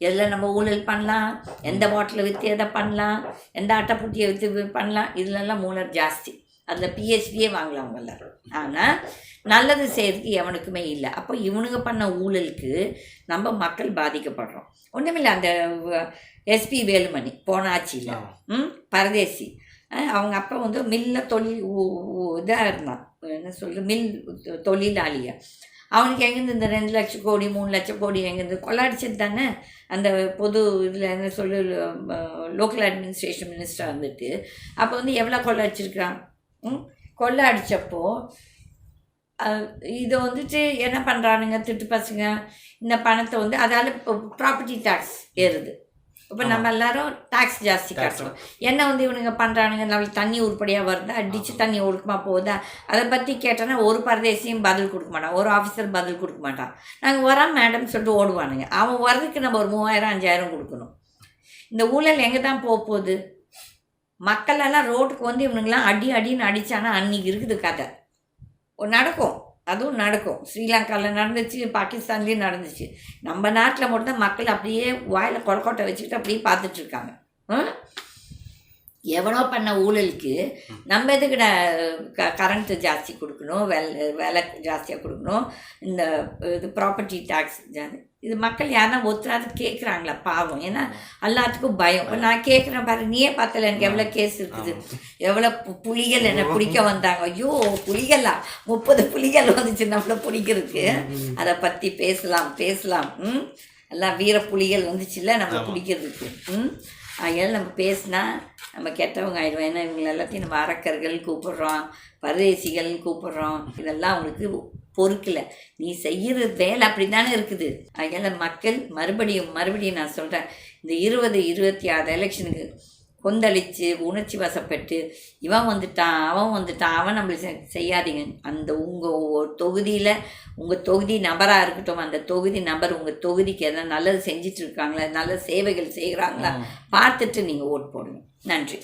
எதில் நம்ம ஊழல் பண்ணலாம், எந்த பாட்டிலை விற்று எதை பண்ணலாம், எந்த அட்டைப்பூட்டியை விற்று பண்ணலாம், இதுலெல்லாம் ஊழல் ஜாஸ்தி. அதில் பிஹெச்டியே வாங்கலாம் அவங்க எல்லாரும். ஆனால் நல்லது செய்கிறதுக்கு எவனுக்குமே இல்லை. அப்போ இவனுங்க பண்ண ஊழலுக்கு நம்ம மக்கள் பாதிக்கப்படுறோம். ஒன்றுமில்லை, அந்த எஸ்பி வேலுமணி போன ஆட்சியில் பரதேசி, அவங்க அப்பா வந்து மில்ல தொழில் இதாக இருந்தான், என்ன சொல்கிறது, மில் தொழிலாளியை. அவனுக்கு எங்கேருந்து இந்த 2 லட்சம் கோடி 3 லட்சம் கோடி எங்கேருந்து கொள்ளாடிச்சது தானே. அந்த பொது இதில் என்ன சொல்லு லோக்கல் அட்மினிஸ்ட்ரேஷன் மினிஸ்டராக இருந்துட்டு அப்போ வந்து எவ்வளோ கொள்ளாடிச்சிருக்கான். கொள்ளை அடித்தப்போ இதை வந்துட்டு என்ன பண்ணுறானுங்க திட்டு பசங்க, இந்த பணத்தை வந்து அதால் இப்போ ப்ராப்பர்ட்டி டேக்ஸ் ஏறுது. இப்போ நம்ம எல்லாரும் டேக்ஸ் ஜாஸ்தி காட்டுறோம். என்ன வந்து இவனுங்க பண்ணுறானுங்க, நம்மளுக்கு தண்ணி உருப்படியாக வருதா, அடித்து தண்ணி ஒழுக்கமாக போகுதா, அதை பற்றி கேட்டோன்னா ஒரு பரதேசியும் பதில் கொடுக்க மாட்டான், ஒரு ஆஃபீஸர் பதில் கொடுக்க மாட்டான். நாங்கள் வரோம் மேடம் சொல்லிட்டு ஓடுவானுங்க. அவன் வர்றதுக்கு நம்ம ஒரு 3000 5000 கொடுக்கணும். இந்த ஊழல் எங்கே தான் போகுது? மக்களெல்லாம் ரோட்டுக்கு வந்து இவனுங்களாம் அடின்னு அடித்தானா அன்றைக்கி இருக்குது கதை. நடக்கும், அதுவும் நடக்கும். ஸ்ரீலங்காவில் நடந்துச்சு, பாகிஸ்தான்லேயும் நடந்துச்சு. நம்ம நாட்டில் மட்டும்தான் மக்கள் அப்படியே வாயில் கொலக்கோட்டை வச்சுக்கிட்டு அப்படியே பார்த்துட்ருக்காங்க. எவனோ பண்ண ஊழலுக்கு நம்ம எதுக்கு கரண்ட்டு ஜாஸ்தி கொடுக்கணும், வேலை ஜாஸ்தியாக கொடுக்கணும், இந்த இது ப்ராப்பர்ட்டி டேக்ஸ் இது மக்கள் யாருன்னா ஒத்துறாது கேட்குறாங்களா பாவம். ஏன்னா எல்லாத்துக்கும் பயம். இப்போ நான் கேட்குறேன் பாரு, நீயே பார்த்தல எனக்கு எவ்வளோ கேஸ் இருக்குது, எவ்வளோ புலிகள் என்னை பிடிக்க வந்தாங்க. ஐயோ புலிகளா, 30 புலிகள் வந்துச்சு நம்மளை பிடிக்கிறதுக்கு. அதை பற்றி பேசலாம். எல்லாம் வீர புலிகள் வந்துச்சுல்ல நம்மளை பிடிக்கிறதுக்கு. அதனால் நம்ம பேசினா நம்ம கெட்டவங்க ஆயிடுவோம். ஏன்னா இவங்க எல்லாத்தையும் நம்ம அரக்கர்கள் கூப்பிட்றோம், பரதேசிகள் கூப்பிட்றோம். இதெல்லாம் அவங்களுக்கு பொறுக்கலை. நீ செய்கிற வேலை அப்படி தானே இருக்குது. அதனால் மக்கள் மறுபடியும் நான் சொல்கிறேன், இந்த 2026 எலெக்ஷனுக்கு கொந்தளித்து உணர்ச்சி வசப்பட்டு இவன் வந்துட்டான் அவன் நம்மளுக்கு செய்யாதீங்க. அந்த உங்கள் தொகுதியில் உங்கள் தொகுதி நபராக இருக்கட்டும், அந்த தொகுதி நபர் உங்கள் தொகுதிக்கு எதாவது நல்லது செஞ்சிட்ருக்காங்களா, நல்ல சேவைகள் செய்கிறாங்களா பார்த்துட்டு நீங்கள் ஓட் போடுங்க. நன்றி.